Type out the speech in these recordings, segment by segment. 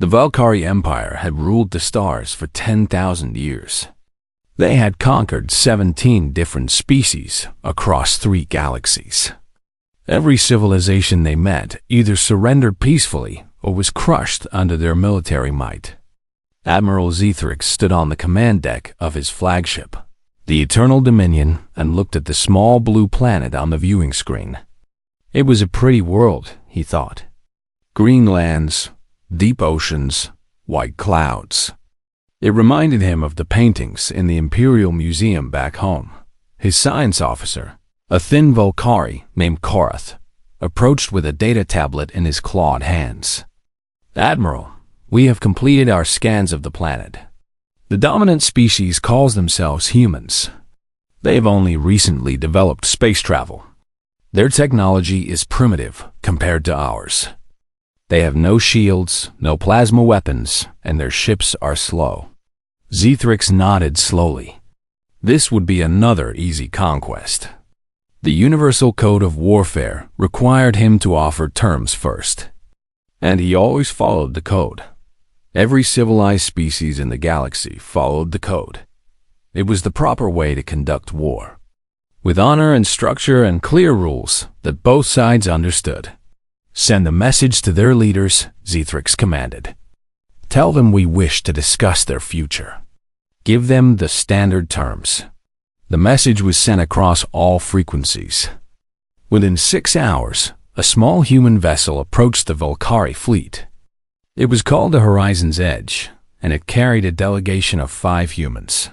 The Valkyrie Empire had ruled the stars for 10,000 years. They had conquered 17 different species across 3 galaxies. Every civilization they met either surrendered peacefully or was crushed under their military might. Admiral Zethrix stood on the command deck of his flagship, the Eternal Dominion, and looked at the small blue planet on the viewing screen. It was a pretty world, he thought. Green lands, deep oceans, white clouds. It reminded him of the paintings in the Imperial Museum back home. His science officer, a thin Valkyrie named Korath, approached with a data tablet in his clawed hands. "Admiral, we have completed our scans of the planet. The dominant species calls themselves humans. They have only recently developed space travel. Their technology is primitive compared to ours. They have no shields, no plasma weapons, and their ships are slow." Zethrix nodded slowly. This would be another easy conquest. The Universal Code of Warfare required him to offer terms first, and he always followed the code. Every civilized species in the galaxy followed the code. It was the proper way to conduct war, with honor and structure and clear rules that both sides understood. "Send a message to their leaders," Zethrix commanded. "Tell them we wish to discuss their future. Give them the standard terms." The message was sent across all frequencies. Within 6 hours, a small human vessel approached the Valkyrie fleet. It was called the Horizon's Edge, and it carried a delegation of 5 humans.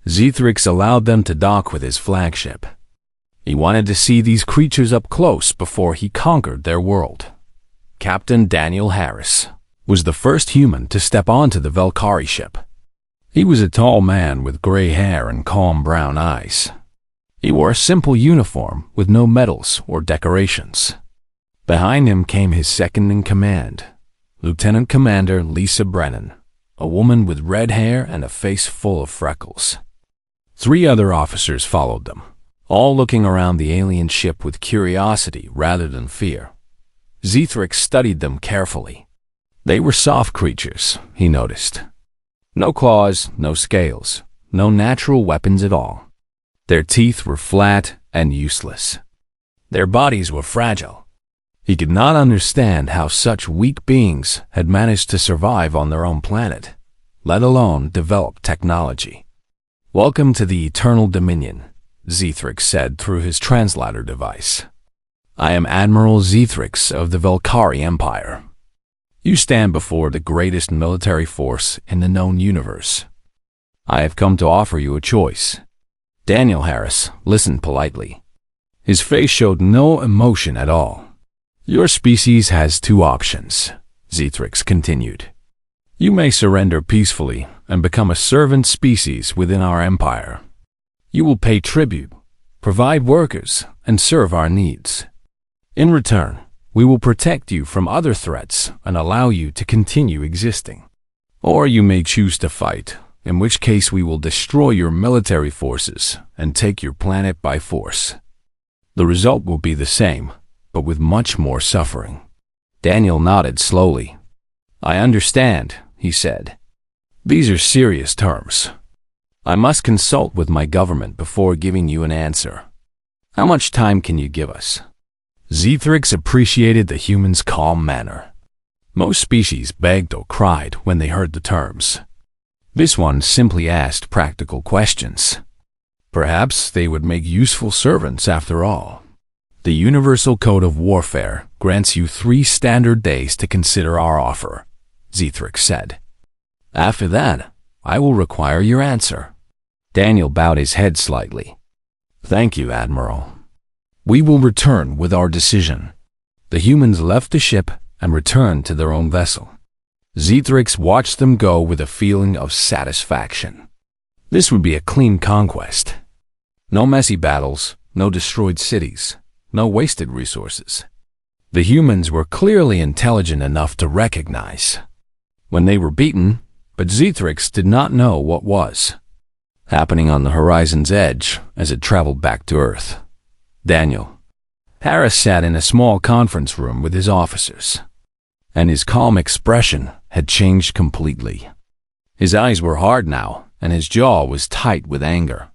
Zethrix allowed them to dock with his flagship. He wanted to see these creatures up close before he conquered their world. Captain Daniel Harris was the first human to step onto the Valkyrie ship. He was a tall man with gray hair and calm brown eyes. He wore a simple uniform with no medals or decorations. Behind him came his second-in-command, Lieutenant Commander Lisa Brennan, a woman with red hair and a face full of freckles. 3 other officers followed them, all looking around the alien ship with curiosity rather than fear. Zethrix studied them carefully. They were soft creatures, he noticed. No claws, no scales, no natural weapons at all. Their teeth were flat and useless. Their bodies were fragile. He could not understand how such weak beings had managed to survive on their own planet, let alone develop technology. "Welcome to the Eternal Dominion," Zethrix said through his translator device. "I am Admiral Zethrix of the Valkyrie Empire. You stand before the greatest military force in the known universe. I have come to offer you a choice." Daniel Harris listened politely. His face showed no emotion at all. "Your species has 2 options," Zethrix continued. "You may surrender peacefully and become a servant species within our empire. You will pay tribute, provide workers, and serve our needs. In return, we will protect you from other threats and allow you to continue existing. Or you may choose to fight, in which case we will destroy your military forces and take your planet by force. The result will be the same, but with much more suffering." Daniel nodded slowly. "I understand," he said. "These are serious terms. I must consult with my government before giving you an answer. How much time can you give us?" Zethrix appreciated the human's calm manner. Most species begged or cried when they heard the terms. This one simply asked practical questions. Perhaps they would make useful servants after all. "The Universal Code of Warfare grants you 3 standard days to consider our offer," Zethrix said. "After that, I will require your answer." Daniel bowed his head slightly. "Thank you, Admiral. We will return with our decision." The humans left the ship and returned to their own vessel. Zethrix watched them go with a feeling of satisfaction. This would be a clean conquest. No messy battles, no destroyed cities, no wasted resources. The humans were clearly intelligent enough to recognize when they were beaten, but Zethrix did not know what was happening on the Horizon's Edge as it traveled back to Earth. Daniel Harris sat in a small conference room with his officers, and his calm expression had changed completely. His eyes were hard now, and his jaw was tight with anger.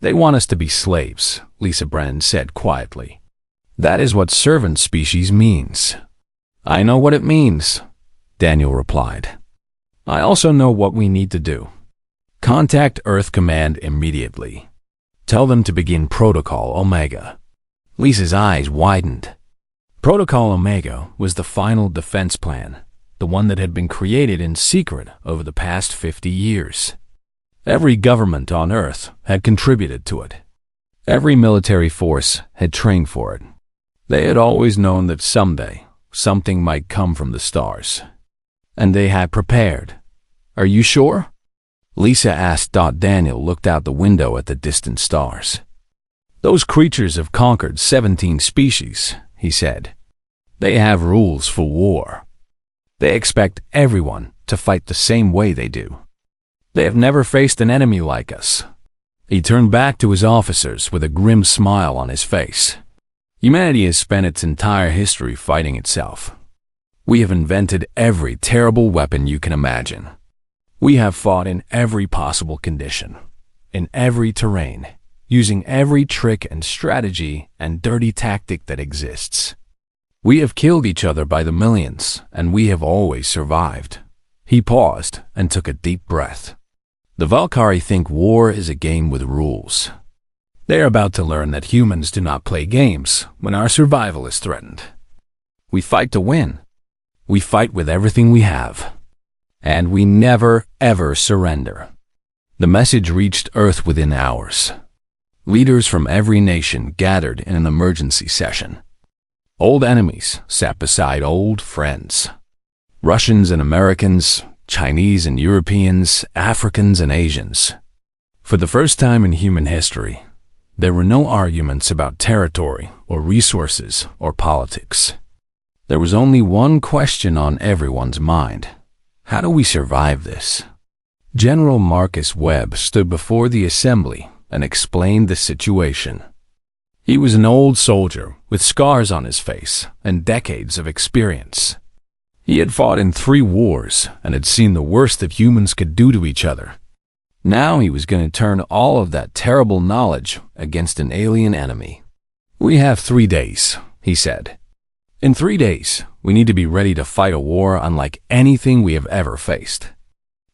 "They want us to be slaves," Lisa Brennan said quietly. "That is what servant species means." "I know what it means," Daniel replied. "I also know what we need to do. Contact Earth Command immediately. Tell them to begin Protocol Omega." Lisa's eyes widened. Protocol Omega was the final defense plan, the one that had been created in secret over the past 50 years. Every government on Earth had contributed to it. Every military force had trained for it. They had always known that someday something might come from the stars. And they had prepared. "Are you sure?" Lisa asked. Daniel looked out the window at the distant stars. "Those creatures have conquered 17 species," he said. "They have rules for war. They expect everyone to fight the same way they do. They have never faced an enemy like us." He turned back to his officers with a grim smile on his face. "Humanity has spent its entire history fighting itself. We have invented every terrible weapon you can imagine. We have fought in every possible condition, in every terrain, using every trick and strategy and dirty tactic that exists. We have killed each other by the millions, and we have always survived." He paused and took a deep breath. "The Valkyrie think war is a game with rules. They are about to learn that humans do not play games when our survival is threatened. We fight to win. We fight with everything we have. And we never, ever surrender." The message reached Earth within hours. Leaders from every nation gathered in an emergency session. Old enemies sat beside old friends. Russians and Americans, Chinese and Europeans, Africans and Asians. For the first time in human history, there were no arguments about territory or resources or politics. There was only one question on everyone's mind. How do we survive this? General Marcus Webb stood before the assembly and explained the situation. He was an old soldier with scars on his face and decades of experience. He had fought in 3 wars and had seen the worst that humans could do to each other. Now he was going to turn all of that terrible knowledge against an alien enemy. "We have 3 days," he said. "In 3 days, we need to be ready to fight a war unlike anything we have ever faced.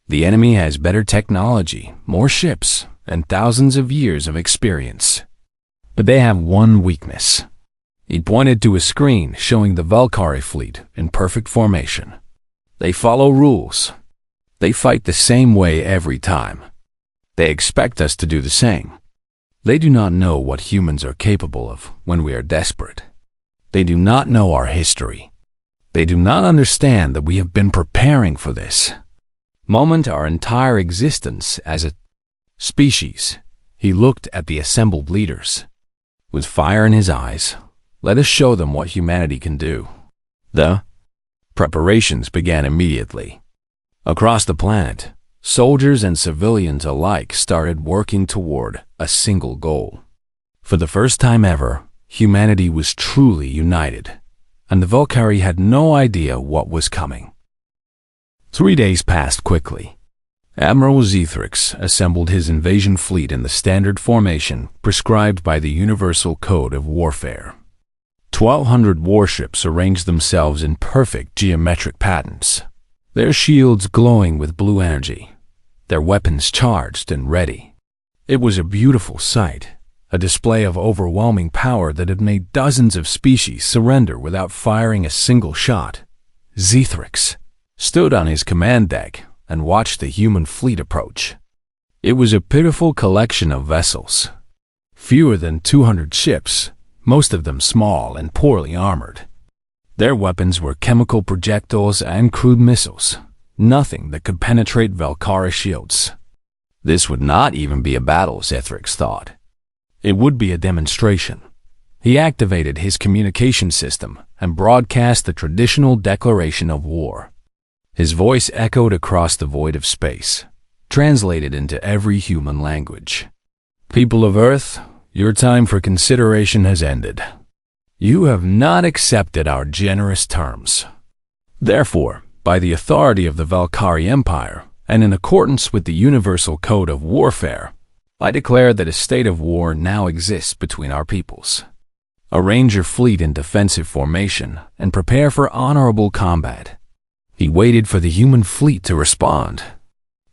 The enemy has better technology, more ships, and thousands of years of experience. But they have one weakness." He pointed to a screen showing the Valkyrie fleet in perfect formation. "They follow rules. They fight the same way every time. They expect us to do the same. They do not know what humans are capable of when we are desperate. They do not know our history. They do not understand that we have been preparing for this moment our entire existence as a species." He looked at the assembled leaders. With fire in his eyes, "Let us show them what humanity can do." The preparations began immediately. Across the planet, soldiers and civilians alike started working toward a single goal. For the first time ever, humanity was truly united, and the Valkyrie had no idea what was coming. 3 days passed quickly. Admiral Zethrix assembled his invasion fleet in the standard formation prescribed by the Universal Code of Warfare. 1,200 warships arranged themselves in perfect geometric patterns, their shields glowing with blue energy, their weapons charged and ready. It was a beautiful sight, a display of overwhelming power that had made dozens of species surrender without firing a single shot. Zethrix stood on his command deck and watched the human fleet approach. It was a pitiful collection of vessels. Fewer than 200 ships, most of them small and poorly armored. Their weapons were chemical projectiles and crude missiles, nothing that could penetrate Valkyrie shields. This would not even be a battle, Zethrix thought. It would be a demonstration. He activated his communication system and broadcast the traditional declaration of war. His voice echoed across the void of space, translated into every human language. "People of Earth, your time for consideration has ended. You have not accepted our generous terms. Therefore, By the authority of the Valkyrie Empire, and in accordance with the Universal Code of Warfare, I declare that a state of war now exists between our peoples. Arrange your fleet in defensive formation and prepare for honorable combat. He waited for the human fleet to respond.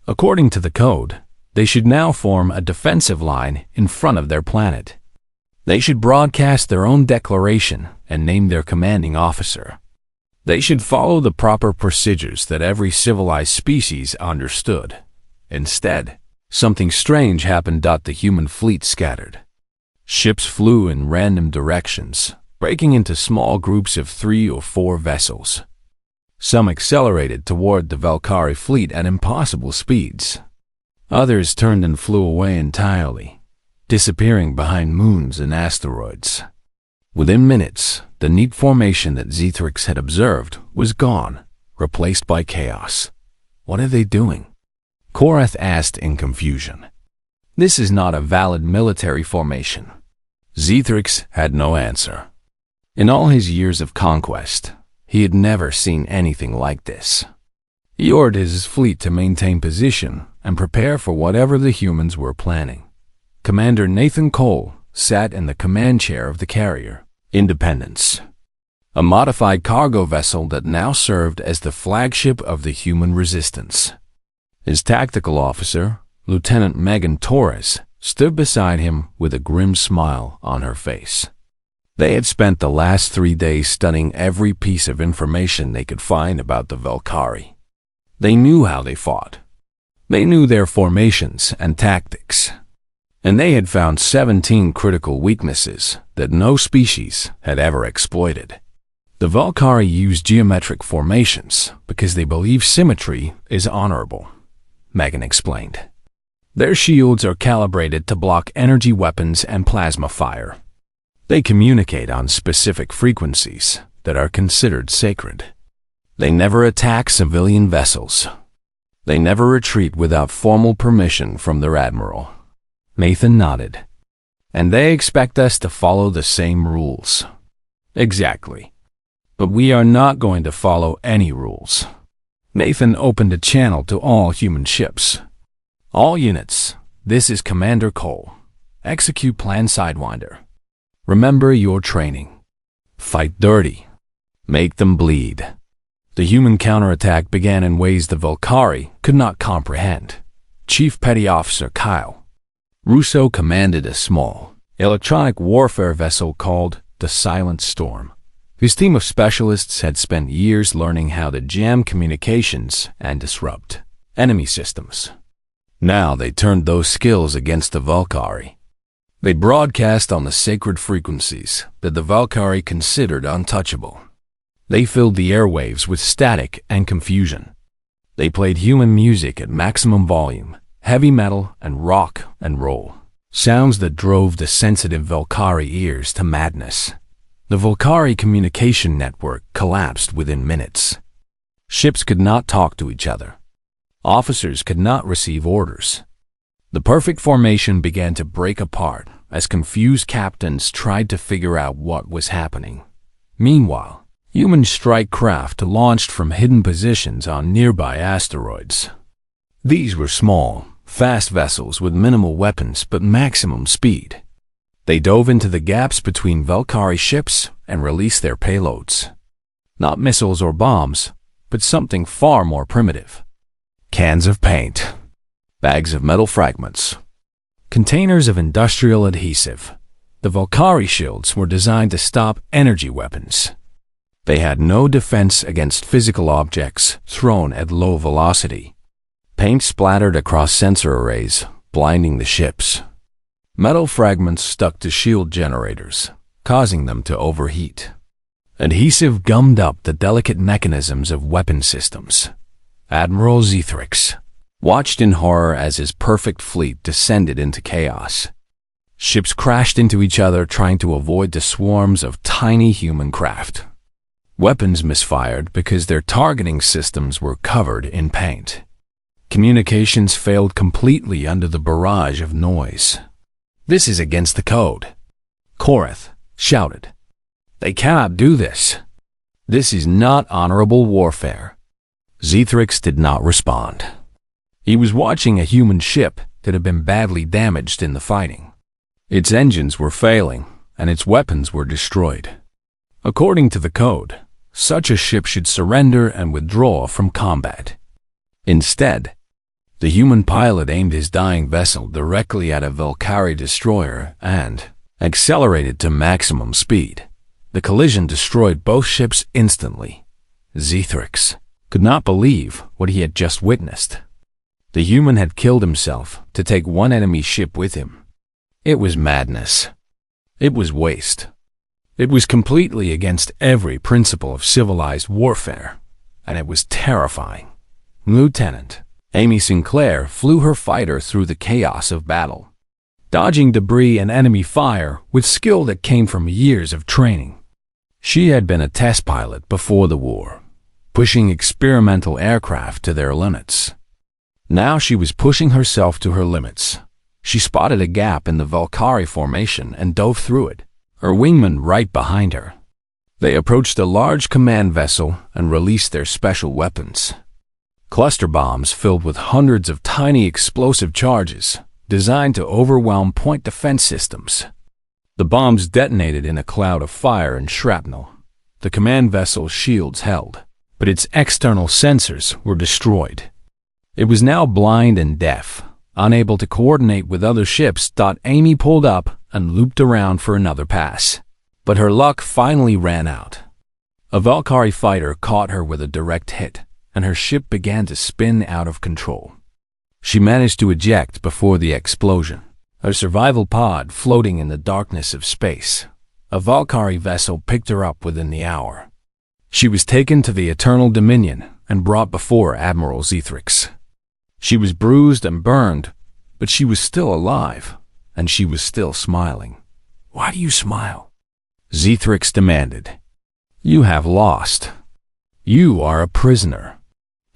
According to the code, they should now form a defensive line in front of their planet. They should broadcast their own declaration and name their commanding officer. They should follow the proper procedures that every civilized species understood. Instead, something strange happened. The human fleet scattered. Ships flew in random directions, breaking into small groups of 3 or 4 vessels. Some accelerated toward the Valkyrie fleet at impossible speeds. Others turned and flew away entirely, disappearing behind moons and asteroids. Within minutes, the neat formation that Zithrix had observed was gone, replaced by chaos. What are they doing? Korath asked in confusion. This is not a valid military formation. Zithrix had no answer. In all his years of conquest, he had never seen anything like this. He ordered his fleet to maintain position and prepare for whatever the humans were planning. Commander Nathan Cole sat in the command chair of the carrier, Independence, a modified cargo vessel that now served as the flagship of the human resistance. His tactical officer, Lieutenant Megan Torres, stood beside him with a grim smile on her face. They had spent the last 3 days studying every piece of information they could find about the Valkyrie. They knew how they fought. They knew their formations and tactics. And they had found 17 critical weaknesses that no species had ever exploited. The Valkyrie use geometric formations because they believe symmetry is honorable, Megan explained. Their shields are calibrated to block energy weapons and plasma fire. They communicate on specific frequencies that are considered sacred. They never attack civilian vessels. They never retreat without formal permission from their admiral. Nathan nodded. And they expect us to follow the same rules. Exactly. But we are not going to follow any rules. Nathan opened a channel to all human ships. All units, this is Commander Cole. Execute Plan Sidewinder. Remember your training. Fight dirty. Make them bleed. The human counterattack began in ways the Valkyrie could not comprehend. Chief Petty Officer Kyle Russo commanded a small, electronic warfare vessel called the Silent Storm. His team of specialists had spent years learning how to jam communications and disrupt enemy systems. Now they turned those skills against the Valkyrie. They broadcast on the sacred frequencies that the Valkyrie considered untouchable. They filled the airwaves with static and confusion. They played human music at maximum volume, heavy metal and rock and roll, sounds that drove the sensitive Valkyrie ears to madness. The Valkyrie communication network collapsed within minutes. Ships could not talk to each other. Officers could not receive orders. The perfect formation began to break apart as confused captains tried to figure out what was happening. Meanwhile, human strike craft launched from hidden positions on nearby asteroids. These were small, fast vessels with minimal weapons but maximum speed. They dove into the gaps between Valkyrie ships and released their payloads. Not missiles or bombs, but something far more primitive. Cans of paint, bags of metal fragments, containers of industrial adhesive. The Valkyrie shields were designed to stop energy weapons. They had no defense against physical objects thrown at low velocity. Paint splattered across sensor arrays, blinding the ships. Metal fragments stuck to shield generators, causing them to overheat. Adhesive gummed up the delicate mechanisms of weapon systems. Admiral Zithrix watched in horror as his perfect fleet descended into chaos. Ships crashed into each other trying to avoid the swarms of tiny human craft. Weapons misfired because their targeting systems were covered in paint. Communications failed completely under the barrage of noise. This is against the code, Korath shouted. They cannot do this. This is not honorable warfare. Zithrix did not respond. He was watching a human ship that had been badly damaged in the fighting. Its engines were failing, and its weapons were destroyed. According to the code, such a ship should surrender and withdraw from combat. Instead, the human pilot aimed his dying vessel directly at a Valkyrie destroyer and accelerated to maximum speed. The collision destroyed both ships instantly. Zithrix could not believe what he had just witnessed. The human had killed himself to take one enemy ship with him. It was madness. It was waste. It was completely against every principle of civilized warfare, and it was terrifying. Lieutenant Amy Sinclair flew her fighter through the chaos of battle, dodging debris and enemy fire with skill that came from years of training. She had been a test pilot before the war, pushing experimental aircraft to their limits. Now she was pushing herself to her limits. She spotted a gap in the Valkyrie formation and dove through it, her wingman right behind her. They approached a large command vessel and released their special weapons. Cluster bombs filled with hundreds of tiny explosive charges designed to overwhelm point defense systems. The bombs detonated in a cloud of fire and shrapnel. The command vessel's shields held, but its external sensors were destroyed. It was now blind and deaf, unable to coordinate with other ships. Amy pulled up and looped around for another pass, but her luck finally ran out. A Valkyrie fighter caught her with a direct hit, and her ship began to spin out of control. She managed to eject before the explosion, her survival pod floating in the darkness of space. A Valkyrie vessel picked her up within the hour. She was taken to the Eternal Dominion and brought before Admiral Zithrix. She was bruised and burned, but she was still alive, and she was still smiling. "Why do you smile?" Zithrix demanded. "You have lost. You are a prisoner."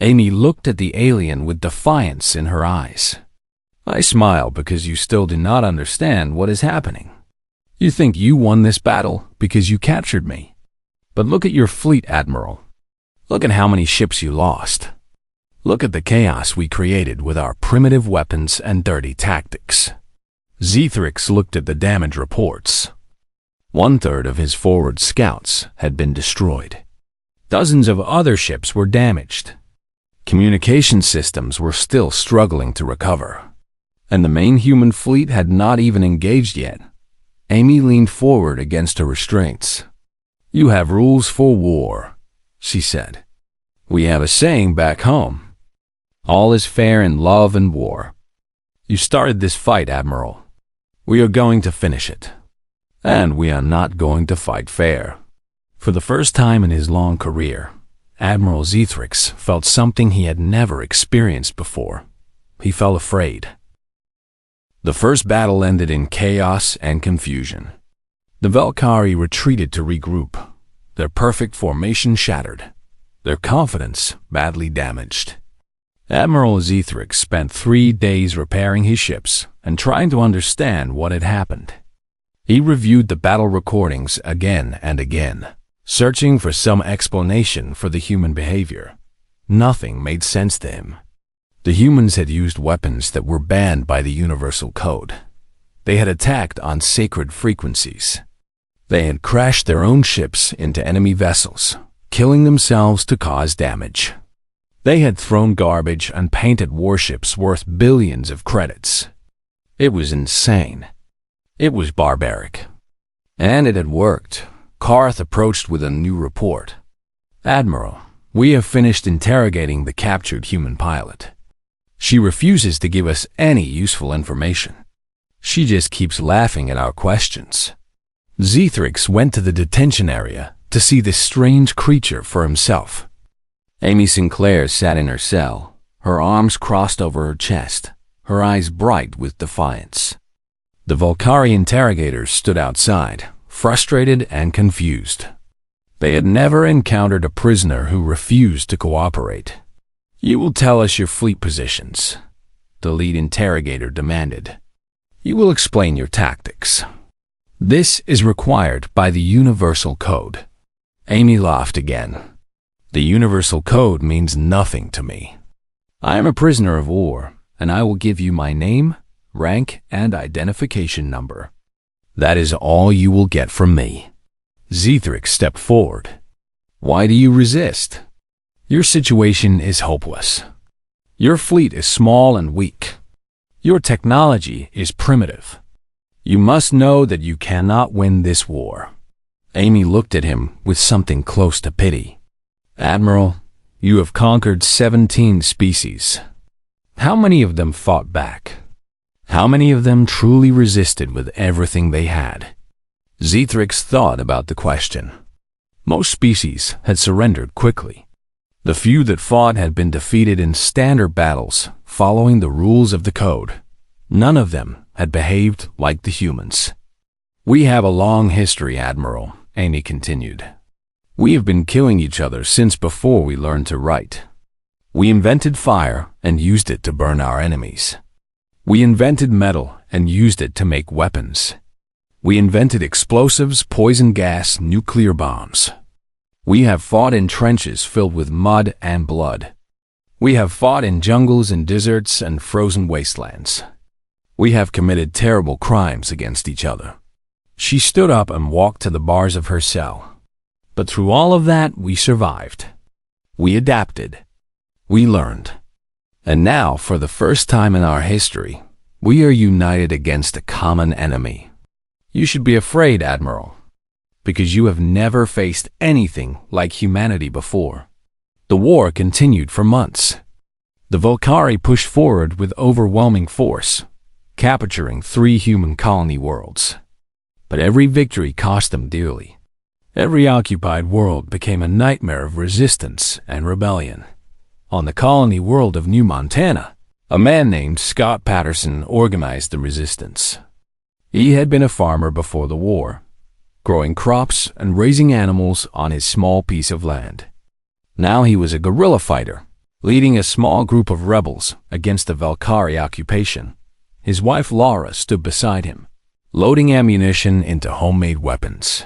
Amy looked at the alien with defiance in her eyes. "I smile because you still do not understand what is happening. You think you won this battle because you captured me. But look at your fleet, Admiral. Look at how many ships you lost. Look at the chaos we created with our primitive weapons and dirty tactics." Zithrix looked at the damage reports. 1/3 of his forward scouts had been destroyed. Dozens of other ships were damaged. Communication systems were still struggling to recover, and the main human fleet had not even engaged yet. Amy leaned forward against her restraints. "You have rules for war," she said. "We have a saying back home. All is fair in love and war. You started this fight, Admiral. We are going to finish it. And we are not going to fight fair." For the first time in his long career, Admiral Zithrix felt something he had never experienced before. He felt afraid. The first battle ended in chaos and confusion. The Valkyrie retreated to regroup, their perfect formation shattered, their confidence badly damaged. Admiral Zithrix spent 3 days repairing his ships and trying to understand what had happened. He reviewed the battle recordings again and again, searching for some explanation for the human behavior. Nothing made sense to him. The humans had used weapons that were banned by the Universal Code. They had attacked on sacred frequencies. They had crashed their own ships into enemy vessels, killing themselves to cause damage. They had thrown garbage and painted warships worth billions of credits. It was insane. It was barbaric. And it had worked. Karth approached with a new report. "Admiral, we have finished interrogating the captured human pilot. She refuses to give us any useful information. She just keeps laughing at our questions." Zithrix went to the detention area to see this strange creature for himself. Amy Sinclair sat in her cell, her arms crossed over her chest, her eyes bright with defiance. The Valkyrie interrogators stood outside, frustrated and confused. They had never encountered a prisoner who refused to cooperate. "You will tell us your fleet positions," the lead interrogator demanded. "You will explain your tactics. This is required by the Universal Code." Amy laughed again. The universal code means nothing to me. I am a prisoner of war, and I will give you my name, rank, and identification number. That is all you will get from me." Zithrix stepped forward. "Why do you resist? Your situation is hopeless. Your fleet is small and weak. Your technology is primitive. You must know that you cannot win this war." Amy looked at him with something close to pity. "Admiral, you have conquered 17 species. How many of them fought back? How many of them truly resisted with everything they had?" Zithrix thought about the question. Most species had surrendered quickly. The few that fought had been defeated in standard battles, following the rules of the code. None of them had behaved like the humans. "We have a long history, Admiral," Amy continued. "We have been killing each other since before we learned to write. We invented fire and used it to burn our enemies. We invented metal and used it to make weapons. We invented explosives, poison gas, nuclear bombs. We have fought in trenches filled with mud and blood. We have fought in jungles and deserts and frozen wastelands. We have committed terrible crimes against each other." She stood up and walked to the bars of her cell. "But through all of that, we survived. We adapted. We learned. And now, for the first time in our history, we are united against a common enemy. You should be afraid, Admiral, because you have never faced anything like humanity before." The war continued for months. The Volcari pushed forward with overwhelming force, capturing 3 human colony worlds. But every victory cost them dearly. Every occupied world became a nightmare of resistance and rebellion. On the colony world of New Montana, a man named Scott Patterson organized the resistance. He had been a farmer before the war, growing crops and raising animals on his small piece of land. Now he was a guerrilla fighter, leading a small group of rebels against the Valkyrie occupation. His wife Laura stood beside him, loading ammunition into homemade weapons.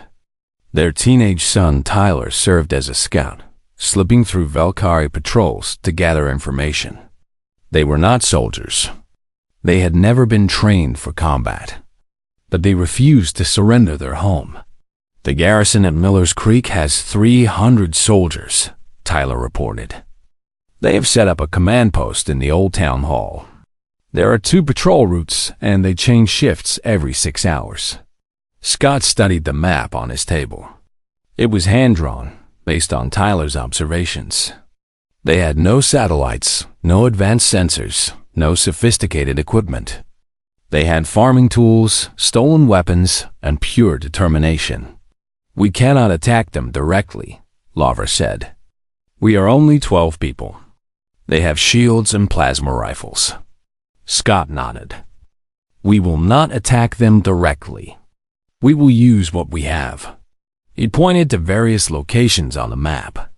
Their teenage son Tyler served as a scout, slipping through Valkyrie patrols to gather information. They were not soldiers. They had never been trained for combat, but they refused to surrender their home. "The garrison at Miller's Creek has 300 soldiers," Tyler reported. "They have set up a command post in the old town hall. There are 2 patrol routes, and they change shifts every 6 hours." Scott studied the map on his table. It was hand-drawn, based on Tyler's observations. They had no satellites, no advanced sensors, no sophisticated equipment. They had farming tools, stolen weapons, and pure determination. "We cannot attack them directly," Laura said. "We are only 12 people. They have shields and plasma rifles." Scott nodded. "We will not attack them directly. We will use what we have." He pointed to various locations on the map.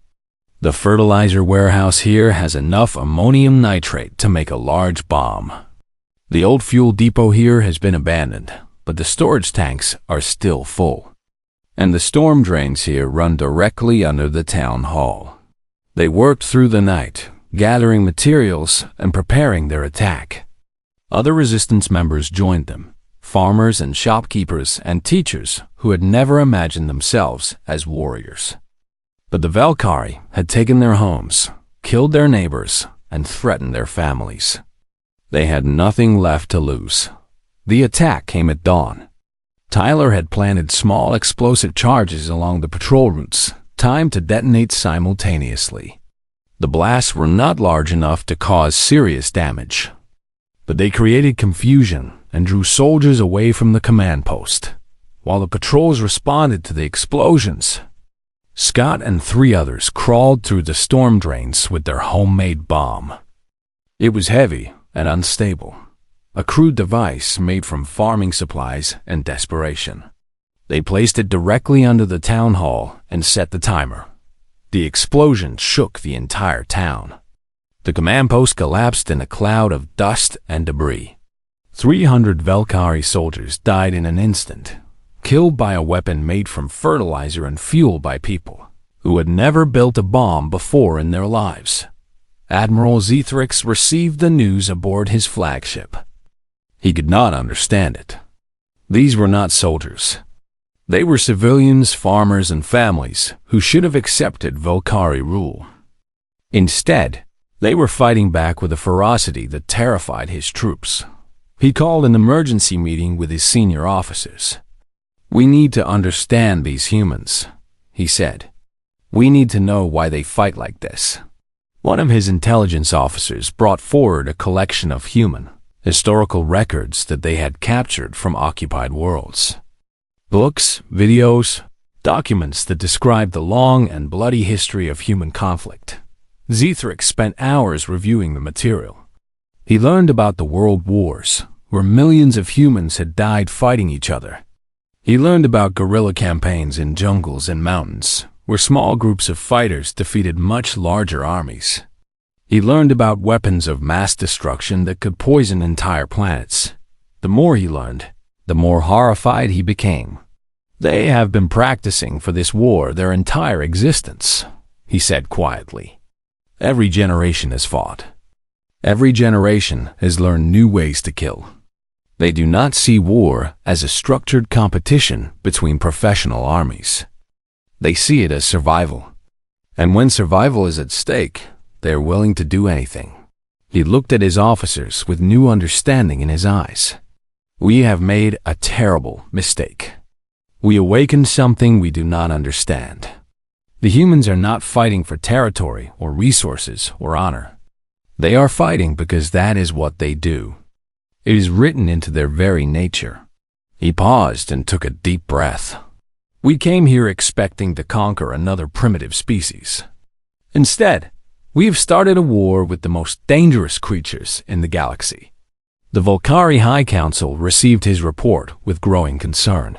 "The fertilizer warehouse here has enough ammonium nitrate to make a large bomb. The old fuel depot here has been abandoned, but the storage tanks are still full. And the storm drains here run directly under the town hall." They worked through the night, gathering materials and preparing their attack. Other resistance members joined them, farmers and shopkeepers and teachers who had never imagined themselves as warriors. But the Valkyrie had taken their homes, killed their neighbors, and threatened their families. They had nothing left to lose. The attack came at dawn. Tyler had planted small explosive charges along the patrol routes, timed to detonate simultaneously. The blasts were not large enough to cause serious damage, but they created confusion and drew soldiers away from the command post, while the patrols responded to the explosions. Scott and 3 others crawled through the storm drains with their homemade bomb. It was heavy and unstable, a crude device made from farming supplies and desperation. They placed it directly under the town hall and set the timer. The explosion shook the entire town. The command post collapsed in a cloud of dust and debris. 300 Valkyrie soldiers died in an instant, killed by a weapon made from fertilizer and fueled by people who had never built a bomb before in their lives. Admiral Zethrix received the news aboard his flagship. He could not understand it. These were not soldiers. They were civilians, farmers, and families who should have accepted Volcari rule. Instead, they were fighting back with a ferocity that terrified his troops. He called an emergency meeting with his senior officers. "We need to understand these humans," he said. "We need to know why they fight like this." One of his intelligence officers brought forward a collection of human, historical records that they had captured from occupied worlds. Books, videos, documents that described the long and bloody history of human conflict. Zethrix spent hours reviewing the material. He learned about the world wars, where millions of humans had died fighting each other. He learned about guerrilla campaigns in jungles and mountains, where small groups of fighters defeated much larger armies. He learned about weapons of mass destruction that could poison entire planets. The more he learned, the more horrified he became. "They have been practicing for this war their entire existence," he said quietly. "Every generation has fought. Every generation has learned new ways to kill. They do not see war as a structured competition between professional armies. They see it as survival. And when survival is at stake, they are willing to do anything." He looked at his officers with new understanding in his eyes. "We have made a terrible mistake. We awakened something we do not understand. The humans are not fighting for territory or resources or honor. They are fighting because that is what they do. It is written into their very nature." He paused and took a deep breath. "We came here expecting to conquer another primitive species. Instead, we have started a war with the most dangerous creatures in the galaxy." The Volcari High Council received his report with growing concern.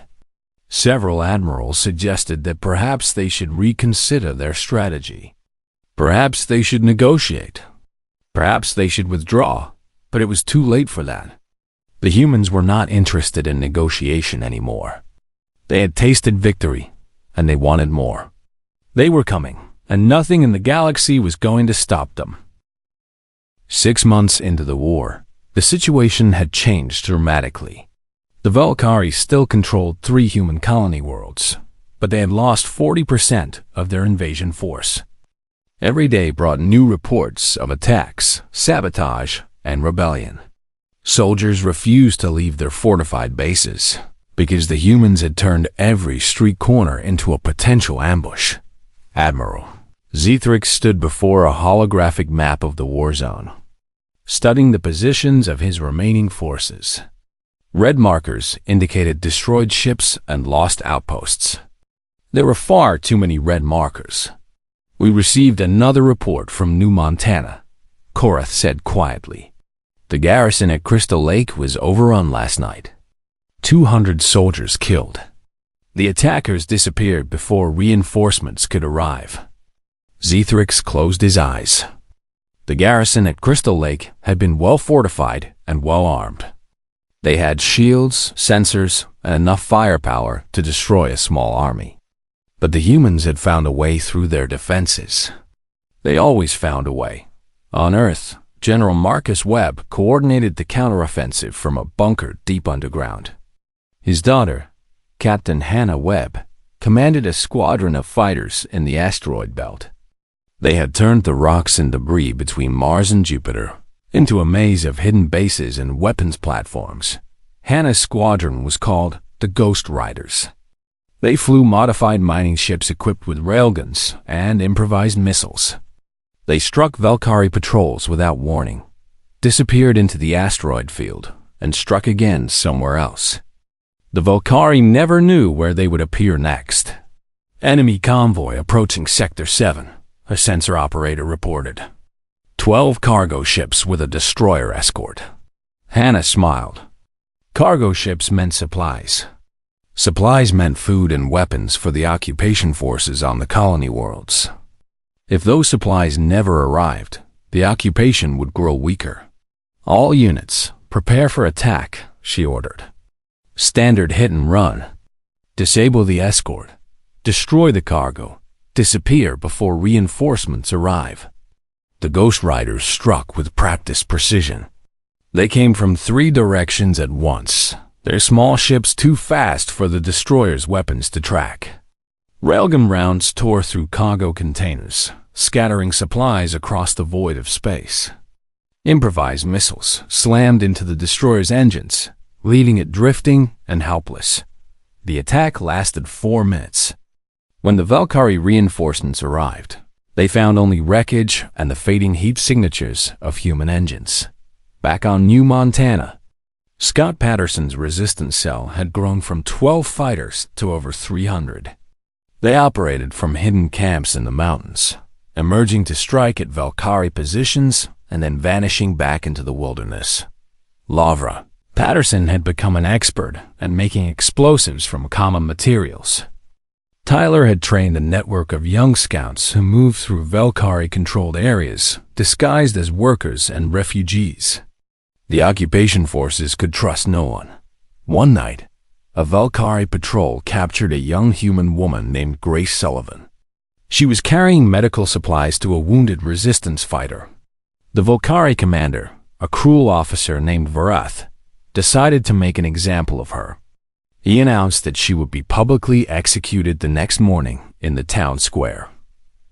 Several admirals suggested that perhaps they should reconsider their strategy. Perhaps they should negotiate. Perhaps they should withdraw, but it was too late for that. The humans were not interested in negotiation anymore. They had tasted victory, and they wanted more. They were coming, and nothing in the galaxy was going to stop them. 6 months into the war, the situation had changed dramatically. The Volcari still controlled 3 human colony worlds, but they had lost 40% of their invasion force. Every day brought new reports of attacks, sabotage, and rebellion. Soldiers refused to leave their fortified bases because the humans had turned every street corner into a potential ambush. Admiral Zethrix stood before a holographic map of the war zone, studying the positions of his remaining forces. Red markers indicated destroyed ships and lost outposts. There were far too many red markers. "We received another report from New Montana," Korath said quietly. "The garrison at Crystal Lake was overrun last night. 200 soldiers killed. The attackers disappeared before reinforcements could arrive." Zethrix closed his eyes. The garrison at Crystal Lake had been well fortified and well armed. They had shields, sensors, and enough firepower to destroy a small army. But the humans had found a way through their defenses. They always found a way. On Earth, General Marcus Webb coordinated the counteroffensive from a bunker deep underground. His daughter, Captain Hannah Webb, commanded a squadron of fighters in the asteroid belt. They had turned the rocks and debris between Mars and Jupiter into a maze of hidden bases and weapons platforms. Hannah's squadron was called the Ghost Riders. They flew modified mining ships equipped with railguns and improvised missiles. They struck Volcari patrols without warning, disappeared into the asteroid field, and struck again somewhere else. The Volcari never knew where they would appear next. "Enemy convoy approaching Sector 7, a sensor operator reported. 12 cargo ships with a destroyer escort." Hannah smiled. Cargo ships meant supplies. Supplies meant food and weapons for the occupation forces on the colony worlds. If those supplies never arrived, the occupation would grow weaker. "All units, prepare for attack," she ordered. "Standard hit and run. Disable the escort. Destroy the cargo. disappear before reinforcements arrive. The Ghost Riders struck with practiced precision. They came from 3 directions at once, their small ships too fast for the destroyer's weapons to track. Railgun rounds tore through cargo containers, scattering supplies across the void of space. Improvised missiles slammed into the destroyer's engines, leaving it drifting and helpless. The attack lasted 4 minutes. When the Valkyrie reinforcements arrived, they found only wreckage and the fading heat signatures of human engines. Back on New Montana, Scott Patterson's resistance cell had grown from 12 fighters to over 300. They operated from hidden camps in the mountains, emerging to strike at Valkyrie positions and then vanishing back into the wilderness. Lavra. Patterson had become an expert at making explosives from common materials. Tyler had trained a network of young scouts who moved through Valkyrie-controlled areas, disguised as workers and refugees. The occupation forces could trust no one. One night, a Valkyrie patrol captured a young human woman named Grace Sullivan. She was carrying medical supplies to a wounded resistance fighter. The Valkyrie commander, a cruel officer named Varath, decided to make an example of her. He announced that she would be publicly executed the next morning in the town square.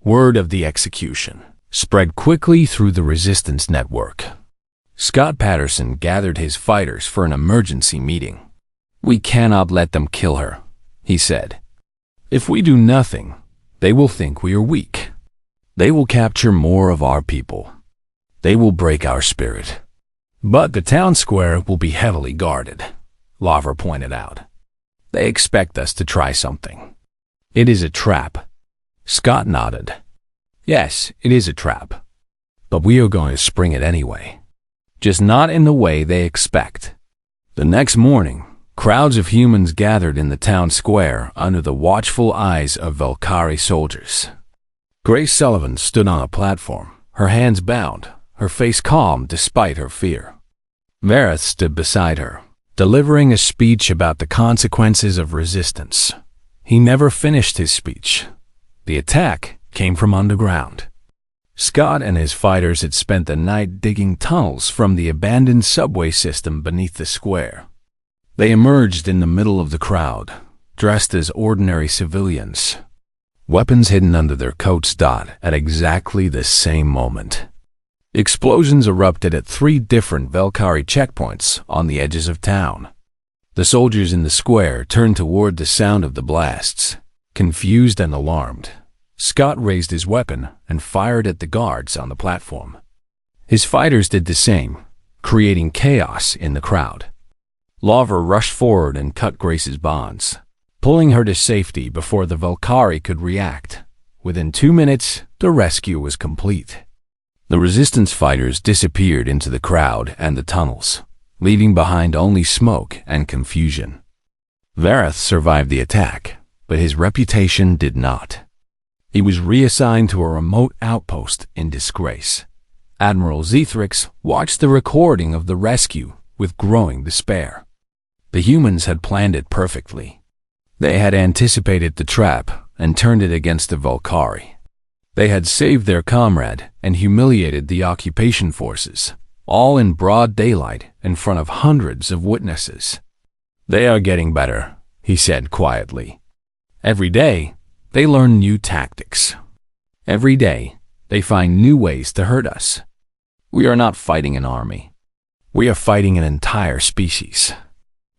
Word of the execution spread quickly through the resistance network. Scott Patterson gathered his fighters for an emergency meeting. "We cannot let them kill her," he said. "If we do nothing, they will think we are weak. They will capture more of our people. They will break our spirit. But the town square will be heavily guarded," Lavra pointed out. "They expect us to try something. It is a trap." Scott nodded. "Yes, it is a trap. But we are going to spring it anyway. Just not in the way they expect." The next morning, crowds of humans gathered in the town square under the watchful eyes of Valkyrie soldiers. Grace Sullivan stood on a platform, her hands bound, her face calm despite her fear. Varath stood beside her, delivering a speech about the consequences of resistance. He never finished his speech. The attack came from underground. Scott and his fighters had spent the night digging tunnels from the abandoned subway system beneath the square. They emerged in the middle of the crowd, dressed as ordinary civilians, weapons hidden under their coats. At exactly the same moment, explosions erupted at 3 different Valkyrie checkpoints on the edges of town. The soldiers in the square turned toward the sound of the blasts, confused and alarmed. Scott raised his weapon and fired at the guards on the platform. His fighters did the same, creating chaos in the crowd. Lavra rushed forward and cut Grace's bonds, pulling her to safety before the Valkyrie could react. Within 2 minutes, the rescue was complete. The resistance fighters disappeared into the crowd and the tunnels, leaving behind only smoke and confusion. Varath survived the attack, but his reputation did not. He was reassigned to a remote outpost in disgrace. Admiral Zethrix watched the recording of the rescue with growing despair. The humans had planned it perfectly. They had anticipated the trap and turned it against the Valkyrie. They had saved their comrade and humiliated the occupation forces, all in broad daylight in front of hundreds of witnesses. "They are getting better," he said quietly. "Every day, they learn new tactics. Every day, they find new ways to hurt us. We are not fighting an army. We are fighting an entire species."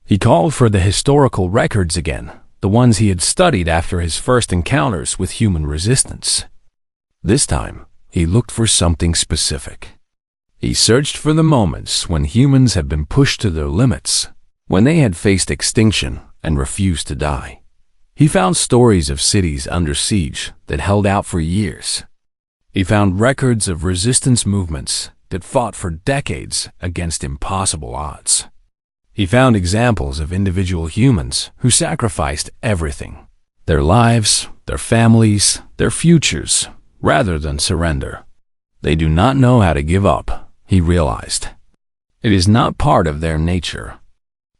He called for the historical records again, the ones he had studied after his first encounters with human resistance. This time, he looked for something specific. He searched for the moments when humans had been pushed to their limits, when they had faced extinction and refused to die. He found stories of cities under siege that held out for years. He found records of resistance movements that fought for decades against impossible odds. He found examples of individual humans who sacrificed everything, their lives, their families, their futures, rather than surrender. They do not know how to give up, he realized. It is not part of their nature.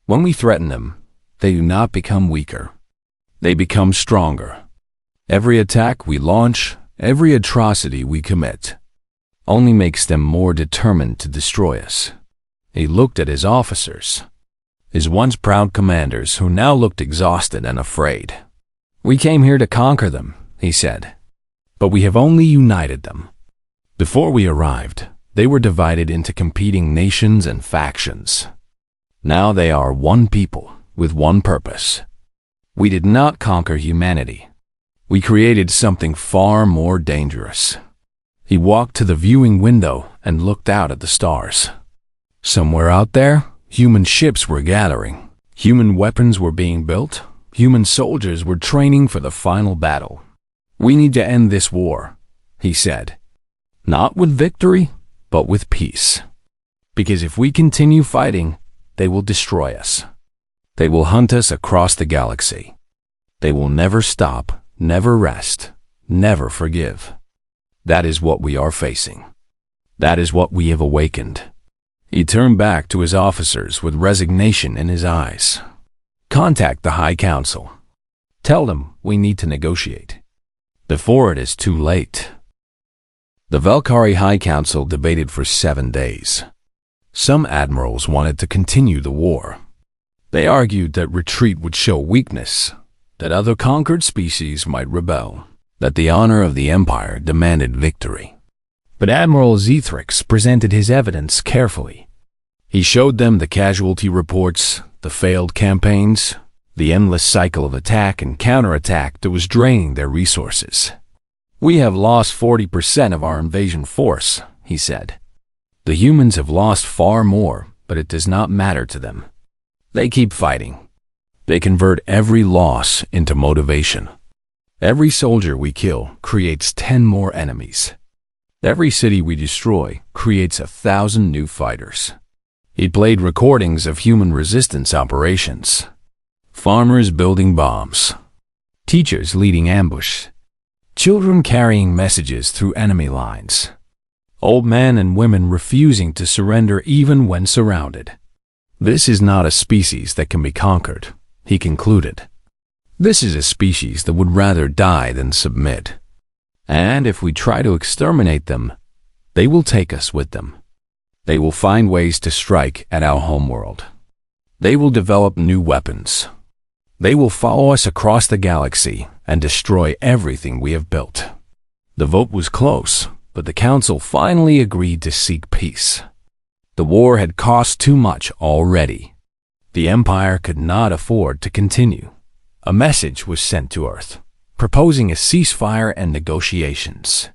When we threaten them, they do not become weaker. They become stronger. Every attack we launch, every atrocity we commit, only makes them more determined to destroy us. He looked at his officers, his once proud commanders who now looked exhausted and afraid. "We came here to conquer them," he said, "but we have only united them. Before we arrived, they were divided into competing nations and factions. Now they are one people with one purpose. We did not conquer humanity. We created something far more dangerous." He walked to the viewing window and looked out at the stars. Somewhere out there, human ships were gathering. Human weapons were being built. Human soldiers were training for the final battle. "We need to end this war," he said. "Not with victory, but with peace. Because if we continue fighting, they will destroy us. They will hunt us across the galaxy. They will never stop, never rest, never forgive. That is what we are facing. That is what we have awakened." He turned back to his officers with resignation in his eyes. "Contact the High Council. Tell them we need to negotiate before it is too late." The Valkyrie High Council debated for 7 days. Some admirals wanted to continue the war. They argued that retreat would show weakness, that other conquered species might rebel, that the honor of the Empire demanded victory. But Admiral Zethrix presented his evidence carefully. He showed them the casualty reports, the failed campaigns, the endless cycle of attack and counterattack that was draining their resources. "We have lost 40% of our invasion force," he said. "The humans have lost far more, but it does not matter to them. They keep fighting. They convert every loss into motivation. Every soldier we kill creates 10 more enemies. Every city we destroy creates 1,000 new fighters." He played recordings of human resistance operations. Farmers building bombs. Teachers leading ambush. Children carrying messages through enemy lines. Old men and women refusing to surrender even when surrounded. "This is not a species that can be conquered," he concluded. "This is a species that would rather die than submit. And if we try to exterminate them, they will take us with them. They will find ways to strike at our homeworld. They will develop new weapons. They will follow us across the galaxy and destroy everything we have built." The vote was close, but the council finally agreed to seek peace. The war had cost too much already. The Empire could not afford to continue. A message was sent to Earth, proposing a ceasefire and negotiations.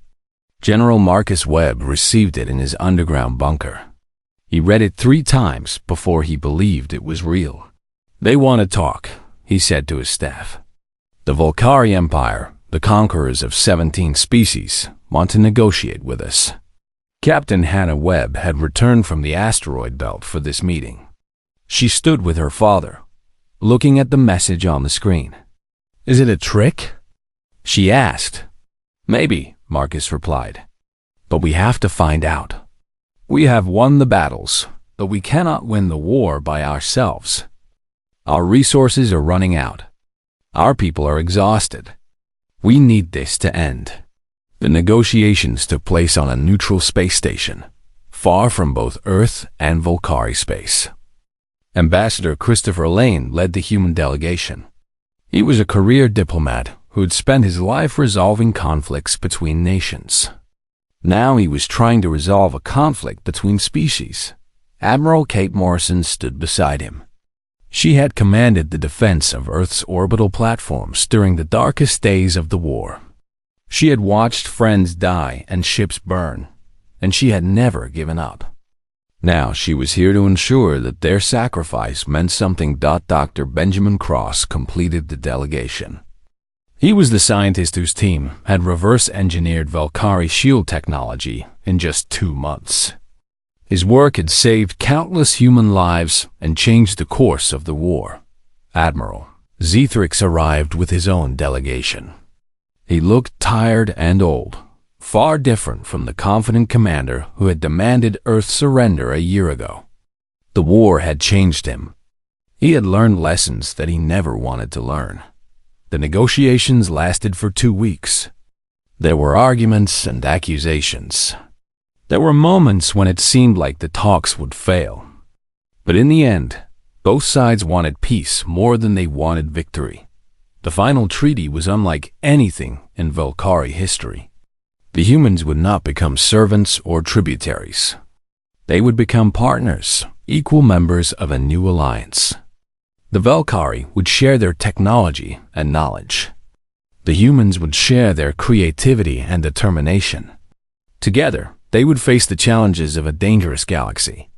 General Marcus Webb received it in his underground bunker. He read it 3 times before he believed it was real. "They want to talk," he said to his staff. "The Volcari Empire, the conquerors of 17 species, want to negotiate with us." Captain Hannah Webb had returned from the asteroid belt for this meeting. She stood with her father, looking at the message on the screen. "Is it a trick?" she asked. "Maybe," Marcus replied. "But we have to find out. We have won the battles, but we cannot win the war by ourselves. Our resources are running out. Our people are exhausted. We need this to end." The negotiations took place on a neutral space station, far from both Earth and Volcari space. Ambassador Christopher Lane led the human delegation. He was a career diplomat who had spent his life resolving conflicts between nations. Now he was trying to resolve a conflict between species. Admiral Kate Morrison stood beside him. She had commanded the defense of Earth's orbital platforms during the darkest days of the war. She had watched friends die and ships burn, and she had never given up. Now she was here to ensure that their sacrifice meant something. Dr. Benjamin Cross completed the delegation. He was the scientist whose team had reverse-engineered Valkyrie shield technology in just 2 months. His work had saved countless human lives and changed the course of the war. Admiral Zethrix arrived with his own delegation. He looked tired and old, far different from the confident commander who had demanded Earth's surrender a year ago. The war had changed him. He had learned lessons that he never wanted to learn. The negotiations lasted for 2 weeks. There were arguments and accusations. There were moments when it seemed like the talks would fail. But in the end, both sides wanted peace more than they wanted victory. The final treaty was unlike anything in Valkyrie history. The humans would not become servants or tributaries. They would become partners, equal members of a new alliance. The Valkyrie would share their technology and knowledge. The humans would share their creativity and determination. Together, they would face the challenges of a dangerous galaxy.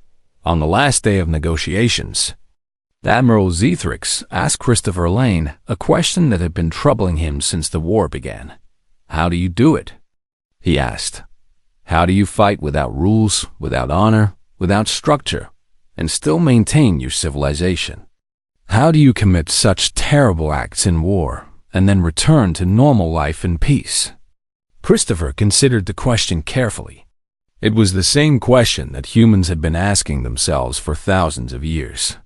On the last day of negotiations, Admiral Zethrix asked Christopher Lane a question that had been troubling him since the war began. "How do you do it?" he asked. "How do you fight without rules, without honor, without structure, and still maintain your civilization? How do you commit such terrible acts in war and then return to normal life in peace?" Christopher considered the question carefully. It was the same question that humans had been asking themselves for thousands of years.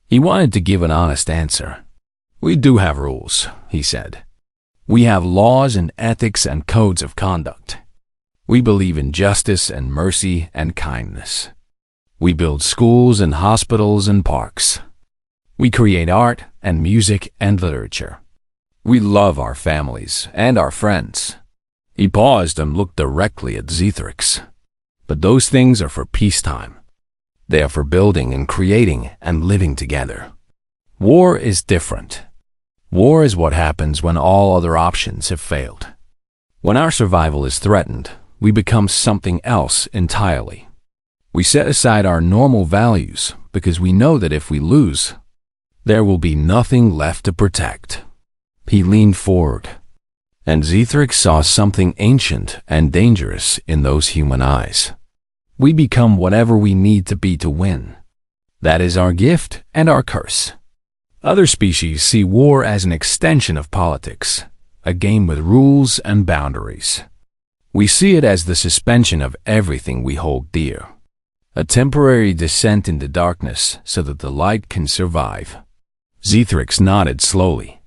He wanted to give an honest answer. "We do have rules," he said. "We have laws and ethics and codes of conduct. We believe in justice and mercy and kindness. We build schools and hospitals and parks. We create art and music and literature. We love our families and our friends." He paused and looked directly at Zethrix. "But those things are for peacetime. They are for building and creating and living together. War is different. War is what happens when all other options have failed. When our survival is threatened, we become something else entirely. We set aside our normal values because we know that if we lose, there will be nothing left to protect." He leaned forward, and Zethrix saw something ancient and dangerous in those human eyes. "We become whatever we need to be to win. That is our gift and our curse." Other species see war as an extension of politics, a game with rules and boundaries. We see it as the suspension of everything we hold dear, a temporary descent into darkness so that the light can survive. Zethrix nodded slowly.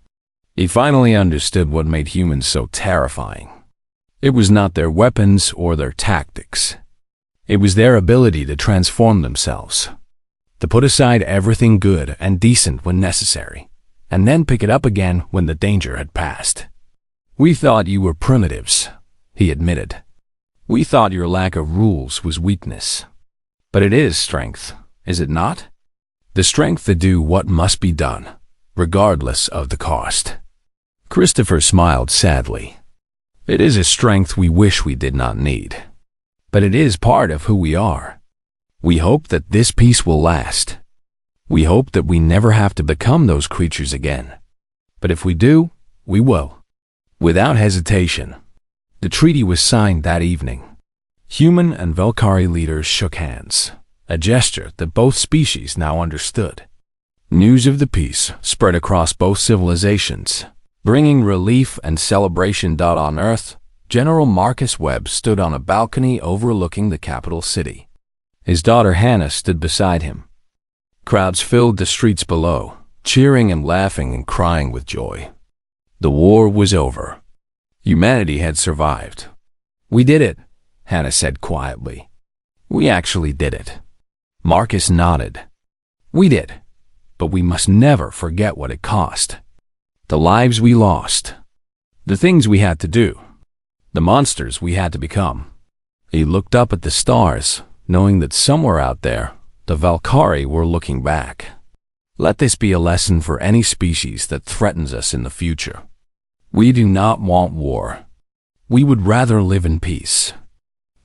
He finally understood what made humans so terrifying. It was not their weapons or their tactics. It was their ability to transform themselves, to put aside everything good and decent when necessary, and then pick it up again when the danger had passed. "We thought you were primitives," he admitted. "We thought your lack of rules was weakness. But it is strength, is it not? The strength to do what must be done, regardless of the cost." Christopher smiled sadly. "It is a strength we wish we did not need. But it is part of who we are. We hope that this peace will last. We hope that we never have to become those creatures again. But if we do, we will." Without hesitation, the treaty was signed that evening. Human and Valkyrie leaders shook hands, a gesture that both species now understood. News of the peace spread across both civilizations, bringing relief and celebration. On Earth, General Marcus Webb stood on a balcony overlooking the capital city. His daughter Hannah stood beside him. Crowds filled the streets below, cheering and laughing and crying with joy. The war was over. Humanity had survived. "We did it," Hannah said quietly. "We actually did it." Marcus nodded. "We did, but we must never forget what it cost. The lives we lost, the things we had to do, the monsters we had to become." He looked up at the stars, knowing that somewhere out there, the Valkyrie were looking back. Let this be a lesson for any species that threatens us in the future. We do not want war. We would rather live in peace.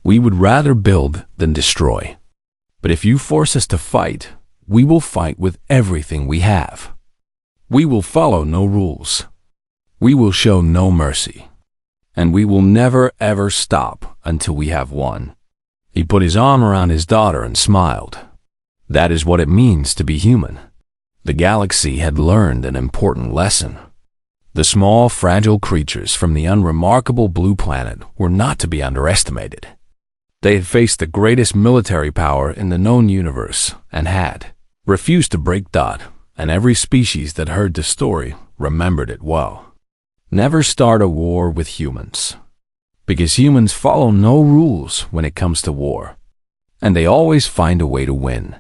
We would rather build than destroy. But if you force us to fight, we will fight with everything we have. We will follow no rules. We will show no mercy. And we will never ever stop until we have won. He put his arm around his daughter and smiled. That is what it means to be human. The galaxy had learned an important lesson. The small, fragile creatures from the unremarkable blue planet were not to be underestimated. They had faced the greatest military power in the known universe and had refused to break dot, and every species that heard the story remembered it well. Never start a war with humans, because humans follow no rules when it comes to war, and they always find a way to win.